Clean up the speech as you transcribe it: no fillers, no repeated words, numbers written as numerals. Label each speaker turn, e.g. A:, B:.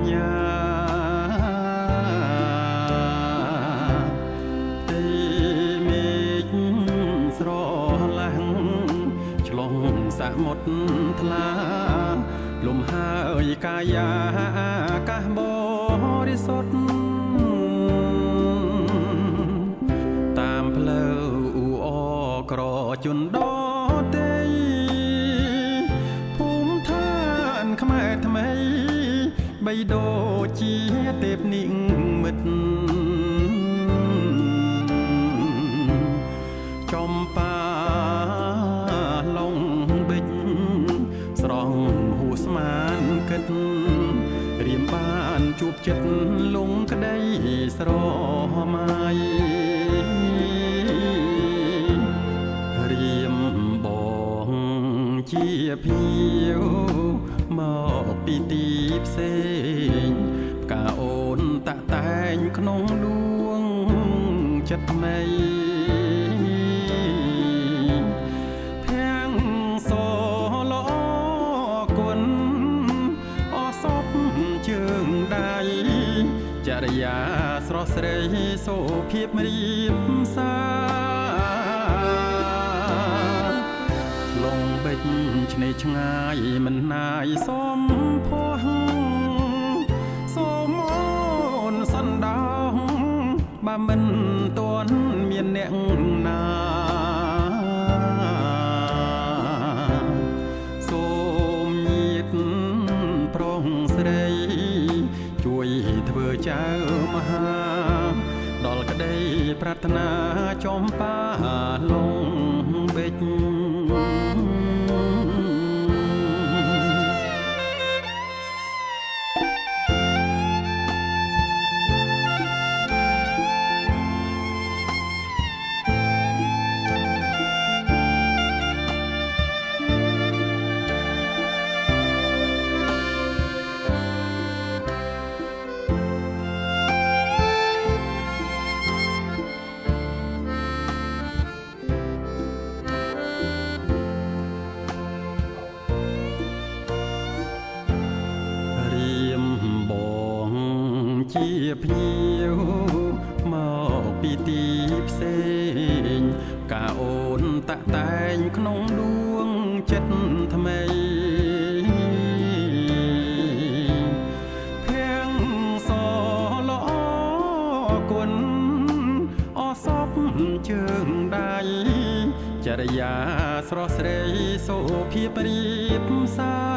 A: ញ្ញាទីមេឃស្រឡាំងឆ្លងសមុទ្រថ្លាលំហើយកាយាអាកាសបរិសុទ្ធតាមផ្លូវអ៊ូអក្រជន់ដទេភូមិឋានខ្មែរថ្មីបីដូចជាទេពនិមិត្តចំបាឡុងបិចស្រង់ហួស្មានគិតរៀមបានជួបចិត្តលងក្តីស្រមៃរៀមបងជាភៀវមកពីទីផ្សេងផ្កាអូនតាក់តែងក្នុងដួងចិត្តថ្មីភាំងសល្អគុណអសពជើងដៃចរិយាស្រស់ស្រីសូភាពរៀបសាលងបិចឆ្នេរឆ្ងាយមិនណាយសំភ័សសូមអូនសណ្ដោងបើមិនទាន់មានអ្នកណាសូមញាតប្រុសស្រីជួយធ្វើចៅមហាដល់ក្តីប្រាថ្នាចំបាឡងបិចជាភ្ញៀវមកពីទីផ្សេងកាអូនតាក់តែងក្នុងដួងចិត្តថ្មីភាំងសល្អគុណអសពជើងដៃចរិយាស្រស់ស្រីសូភាពរៀបសា